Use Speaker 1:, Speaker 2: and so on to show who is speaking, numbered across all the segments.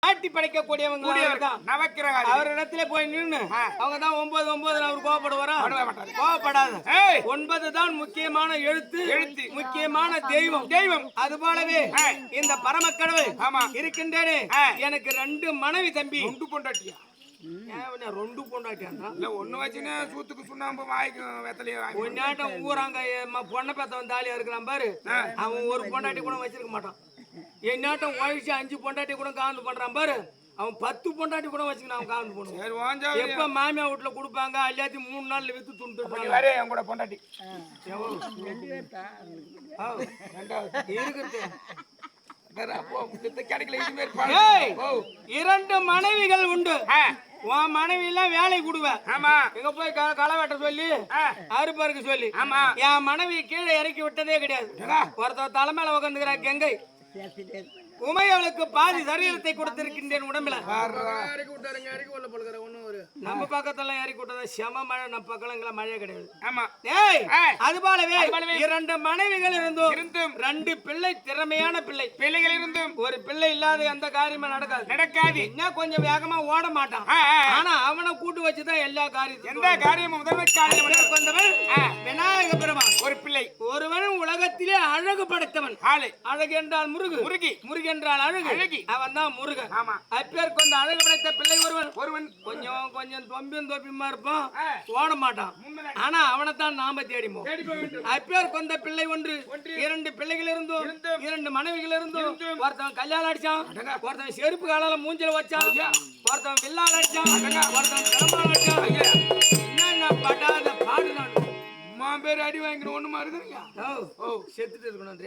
Speaker 1: ஆட்டி படைக்கக்கூடியவங்க
Speaker 2: நவக்கிரகம்
Speaker 1: அவர் இடத்துல போய் நின்று அவங்க தான் 9 அவர் கோபப்படுவாரா? கோபப்படாத. 9 தான் முக்கியமான எழுத்து, முக்கியமான தெய்வம். அது போலவே இந்த பரமக்கடவுள் இருக்கின்றேனே எனக்கு 2 மனைவி தம்பி.
Speaker 2: 2 பொண்டாட்டியா?
Speaker 1: 2 பொண்டாட்டியா?
Speaker 2: ஒண்ணு வச்சுன்னா சூத்துக்கு சுண்ணாம்பு வாய்க்கும் வெத்தலையே
Speaker 1: ஒன்னாட்டம் ஊராங்க பொண்ணை பெத்தவன் தாலியா இருக்கிறான் பாரு, அவன் ஒரு பொண்டாட்டி கூட வச்சிருக்க மாட்டான். என்னாட்டம் ஒழிச்சு 5 பொண்டாட்டி கூட காந்து பண்றான் பாரு, அவன் 10 பொண்டாட்டி கூட வச்சுக்கணும். அவன் காந்து பண்ணுவான். எப்ப மாமியா வீட்டுல கொடுப்பாங்க எல்லாத்தையும் 3 நாள்ல வித்து துண்டு
Speaker 2: கூட பொண்டாட்டி
Speaker 1: இருக்குது. 2 மனைவிகள் உண்டு. உன் மனைவி எல்லாம் வேலை கொடுவேன். எங்க போய் களை வெட்ட சொல்லி அறுப்பறுக்க சொல்லி என் மனைவி கீழே இறக்கி விட்டதே கிடையாது. ஒருத்தர் தலைமையில உட்காந்துக்கிறா கங்கை உமையவளுக்கு பாதி சரீரத்தை கொடுத்திருக்கின்றேன் உடம்புல. நம்ம பக்கத்துல இறக்கி விட்டதா செம மழை, நம்ம பக்கம் மழை கிடையாது. அது போலவே 2 மனைவிகள் இருந்தும் 2 பிள்ளை, திறமையான பிள்ளைகள் இருந்தும் ஒரு பிள்ளை இல்லாத எந்த காரியமும் நடக்காது. என்ன கொஞ்சம் வேகமா ஓட மாட்டான், ஆனா அவனை கூட்டு வச்சுதான் எல்லா காரியமும் எந்த காரியமும் வந்தவன் விநாயக பெருமான். ஒரு பிள்ளை ஒருவன் உலகத்திலே அழகு படைத்தவன். அழகு என்றால் முருகு என்றால் அழகு, அவன் தான் முருகன். அப்பேர் கொண்ட அழகு படைத்த பிள்ளை ஒருவன் கொஞ்சம் தொம்பியுமா இருப்பான், ஓட மாட்டான். ஆனா அவனைத்தான் நாம தேடிப்போம். அப்பேர் கொண்ட பிள்ளை ஒன்று. 2 பிள்ளைகள் இருந்தும் 2 மனைவிகள் இருந்தும் ஒருத்தன் கல்யாணம் அடிச்சான், ஒருத்தன் செருப்பு காலால மூஞ்சில வச்சான், ஒருத்தன் வில்லால் அடிச்சான், ஒருத்தன் கிளம்பால் அடிச்சான். என்ன படாத பாடு நான் பேர் அடி வாங்கிக்கணும். ஒண்ணுமா இருக்குறீங்க செத்துட்டு இருக்கணும்.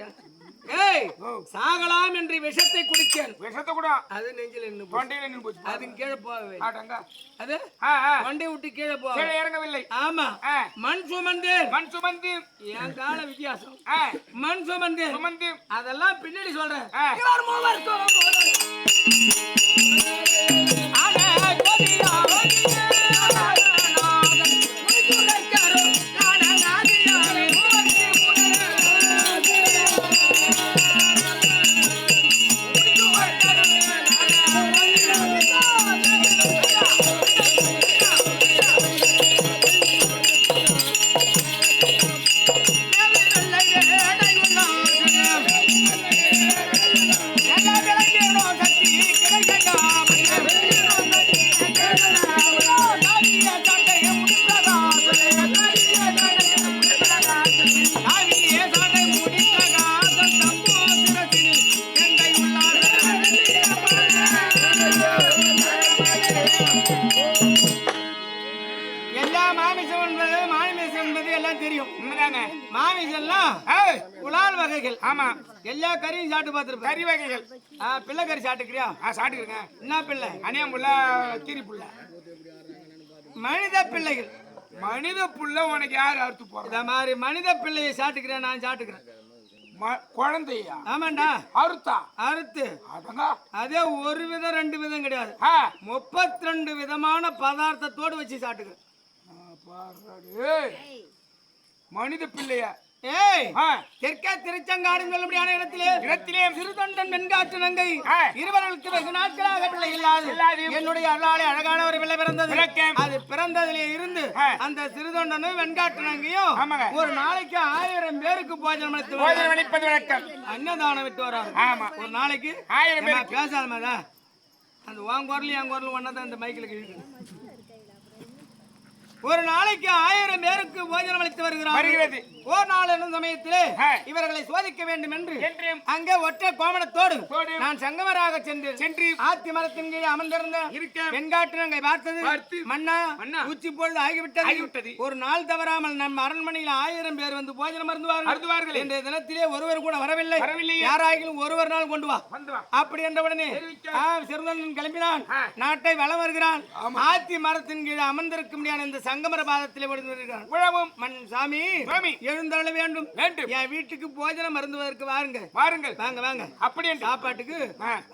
Speaker 1: சாகலாம் என்று விஷத்தை குடிச்சேன். விஷத்தை கூட அது நெஞ்சில நின்னு போச்சு. அது கீழே போகவே அது கொண்டை விட்டு கீழே போக இறங்கவில்லை. ஆமா, மண் சுமந்து என் கால வித்தியாசம். மண் சுமந்து அதெல்லாம் பின்னாடி சொல்றேன். எல்லா கறியும் சாப்பிட்டு பார்த்திருப்பேன். கறி வகைகள் பிள்ளை கறி சாப்பிட்டுக்கிறியா? சாப்பிட்டுக்கிறேன். என்ன பிள்ளை? அணியாம்புள்ள, கீரி புள்ள, மனித பிள்ளைகள். மனித புள்ள உனக்கு யாரு அறுத்து போற? இந்த மாதிரி மனித பிள்ளையை சாப்பிட்டுக்கிறேன். நான் சாப்பிட்டுக்கிறேன். குழந்தையா? ஆமாண்டா. அறுத்து அதே 1 விதம் 2 விதம் கிடையாது, 32 விதமான பதார்த்தத்தோடு வச்சு சாப்பிட்டுக்கிறேன். மனித பிள்ளையா? தெற்கே திருச்செங்காடு சொல்லபடியான இடத்திலே சிறுதொண்டன் வெண்காற்று நங்கை இருவர்களுக்கு வெகு நாட்களாக பிள்ளை இல்லாது என்னுடைய அருளாலே அழகான ஒரு பிள்ளை பிறந்தது. அது பிறந்ததிலே இருந்து அந்த சிறுதொண்டனும் வெண்காற்று நங்கையும் ஒரு நாளைக்கு 1000 பேருக்கு போஜனம் அளிப்பது வழக்கம். அன்னதானம் விட்டு வராங்க. ஒரு நாளைக்கு 1000 பேர். பேசாதமாதா அந்த உன் குரல் என் குரல் ஒன்னதான் இந்த மைக்கில் இருக்கு. ஒரு நாளைக்கு 1000 பேருக்கு போஜனம் அளித்து வருகிறது. ஒரு நாள் என்னும் சமயத்திலே இவர்களை சோதிக்க வேண்டும் என்று அங்கே ஒற்றை கோமணத்தோடு நான் சங்கமராக சென்று ஆத்தி மரத்தின் கீழே அமர்ந்திருந்த வெண்காற்று நங்கை பார்த்தது. மன்னா உச்சி பொழுது ஆகிவிட்டது. ஒரு நாள் தவறாமல் நம் அரண்மனையில் 1000 பேர் வந்து போஜனம் அருந்துவார்கள். இன்றைய தினத்திலே ஒருவர் கூட வரவில்லை. யாராகிலும் ஒருவர் நாள் கொண்டு வா அப்படி என்றவுடனே சிறுதொண்டன் கிளம்பினான். நாட்டை வளம் வருகிறான். ஆத்தி மரத்தின் கீழே அமர்ந்திருக்க முடியாத இந்த சங்கமர பாதத்திலே உழவும் மண் சாமி எழுந்தருள வேண்டும். என் வீட்டுக்கு போஜனம் மருந்துவதற்கு வாருங்கள். வாங்க வாங்க. அப்படி சாப்பாட்டுக்கு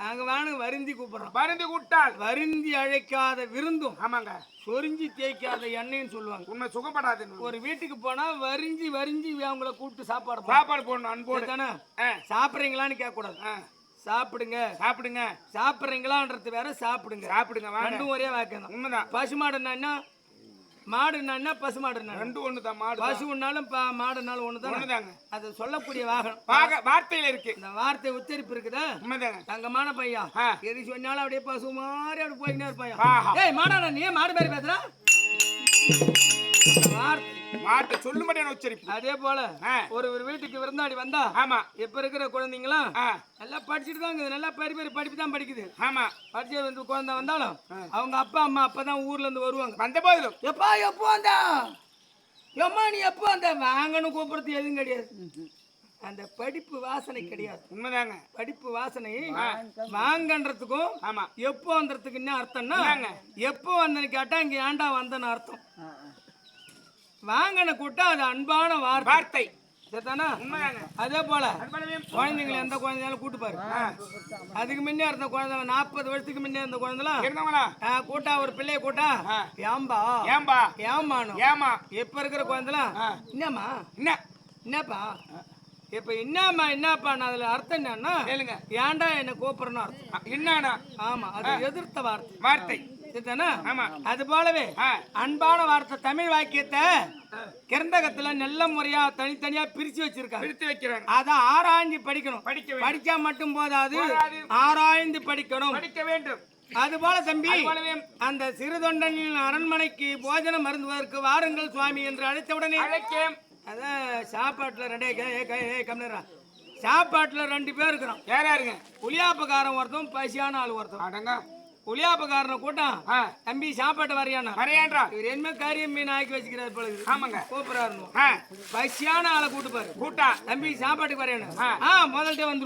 Speaker 1: நாங்க வாங்க வருந்தி கூப்பிடுறோம். வருந்தி கூட்டால் வருந்தி அழைக்காத விருந்தும் ஆமாங்க சொரிஞ்சி தேய்க்காத எண்ணெயும் சொல்லுவாங்க. உண்மை சுகப்படாது. ஒரு வீட்டுக்கு போனா வரிஞ்சி அவங்கள கூப்பிட்டு சாப்பாடு போடணும். அன்போடு தானே. சாப்பிட்றீங்களான்னு கேட்க கூடாது. சாப்பிடுங்க
Speaker 2: சாப்பிடுங்க
Speaker 1: சாப்பிடுறீங்களான்றது வேற சாப்பிடுங்க
Speaker 2: சாப்பிடுங்க வாங்க
Speaker 1: ரெண்டும் ஒரே வாக்கியம் தான்.
Speaker 2: உண்மைதான்
Speaker 1: பசுமாடுன்னா என்ன மாடுன்னா என்ன பசுமாடுன்னா
Speaker 2: ரெண்டும் ஒண்ணுதான் மாடு
Speaker 1: பசுனாலும் மாடுனாலும் ஒண்ணுதான்
Speaker 2: ஒண்ணுதாங்க
Speaker 1: அது சொல்லக்கூடிய வாகனம்
Speaker 2: வார்த்தையில இருக்கு
Speaker 1: இந்த வார்த்தை உச்சரிப்பு இருக்குதா
Speaker 2: உண்மைதாங்க
Speaker 1: தங்கமான பையன்
Speaker 2: ஆ.
Speaker 1: எது சொன்னாலும் அப்படியே பசு மாதிரி அப்படி போய்கிட்டே இருப்பாயா
Speaker 2: ஆஹா.
Speaker 1: ஏய் மாடாடா நீ ஏன் மாடு மாதிரி பேசுற வார்த்தை
Speaker 2: மாட்டை சொல்லும்படியான உச்சரிப்பு
Speaker 1: அதே போல
Speaker 2: ஆ.
Speaker 1: ஒரு வீட்டுக்கு விருந்தாடி வந்தா
Speaker 2: ஆமா
Speaker 1: இப்ப இருக்கிற குழந்தைங்களாம்
Speaker 2: ஆ.
Speaker 1: நல்லா படிச்சுட்டு தான் இருக்குது நல்லா பெரிய படிப்பு தான் படிக்குது
Speaker 2: ஆமா
Speaker 1: படிச்சு வந்து குழந்தை வந்தாலும் அவங்க அப்பா அம்மா அப்பதான் ஊர்ல இருந்து வருவாங்க
Speaker 2: வந்த போதிலும்
Speaker 1: எப்போ வந்தா எம்மா நீ எப்போ வந்த வாங்கன்னு கூப்பிடுறது எதுவும் கிடையாது அந்த படிப்பு வாசனை கிடையாது
Speaker 2: உண்மைதாங்க
Speaker 1: படிப்பு வாசனை வாங்கன்றதுக்கும்
Speaker 2: ஆமா
Speaker 1: எப்போ வந்ததுக்கு என்ன அர்த்தம்னா எப்போ வந்தன்னு கேட்டா இங்க ஏன்டா வந்தன்னு அர்த்தம் வாங்கன கூட்டா அது அன்பான
Speaker 2: வார்த்தை
Speaker 1: சரிதானா
Speaker 2: உண்மைதாங்க
Speaker 1: அதே போல
Speaker 2: அன்பளவே
Speaker 1: குழந்தைங்களை எந்த குழந்தையாலும் கூட்டு பாரு அதுக்கு முன்னே இருந்த குழந்தை 40 வருஷத்துக்கு முன்னே இருந்த குழந்தைலாம்
Speaker 2: இருந்தவங்களா
Speaker 1: கூட்டா ஒரு பிள்ளைய கூட்டா ஏம்பா
Speaker 2: ஏம்பா
Speaker 1: ஏமானும்
Speaker 2: ஏமா
Speaker 1: இப்ப இருக்கிற குழந்தைலாம் என்னம்மா
Speaker 2: என்ன
Speaker 1: என்னப்பா இப்ப என்னப்பா நான் அதுல அர்த்தம் என்னன்னா
Speaker 2: கேளுங்க
Speaker 1: ஏன்டா என்ன கூப்பிடணும் அர்த்தம்
Speaker 2: என்னன்னா
Speaker 1: ஆமா அது எதிர்த்த வார்த்தை
Speaker 2: வார்த்தை
Speaker 1: சரிதானா
Speaker 2: ஆமா
Speaker 1: அது போலவே அன்பான வார்த்தை தமிழ் வாக்கியத்தை கிரந்தகத்துல நல்ல முறையா தனித்தனியா பிரிச்சு வச்சிருக்காங்க
Speaker 2: பிரித்து வைக்கிறாங்க
Speaker 1: அத ஆராய்ஞ்சு படிக்கணும்
Speaker 2: படிக்க வேண்டும்
Speaker 1: படிச்சா மட்டும் போதாது ஆராய்ந்து படிக்கணும்
Speaker 2: படிக்க வேண்டும்
Speaker 1: அது போல தம்பி
Speaker 2: அதுபோலவே
Speaker 1: அந்த சிறு தொண்டனின் அரண்மனைக்கு போஜனம் அருந்துவதற்கு வாருங்கள் சுவாமி என்று அழைத்தவுடனே
Speaker 2: அழைக்கேன்
Speaker 1: அதான் சாப்பாட்டுல கம்னரா சாப்பாட்டுல 2 பேர் இருக்கிறோம்
Speaker 2: யார் யாருங்க
Speaker 1: புளியாப்பக்காரன் ஒருத்தன் பசியான ஆள் ஒருத்தன்
Speaker 2: அடங்க
Speaker 1: புளியாப்பக்காரனை கூட்டம் தம்பி சாப்பாட்டு வரையானா
Speaker 2: வரையான்றா
Speaker 1: இவர் என்ன காரியம் மீன் ஆக்கி வச்சுக்கிறாரு போல இருக்குது.
Speaker 2: ஆமாங்க
Speaker 1: கூப்பிடுறாரு பசியான ஆளை கூட்டு பாரு
Speaker 2: கூட்டா
Speaker 1: தம்பி சாப்பாட்டுக்கு வரையணும் முதல்ல வந்து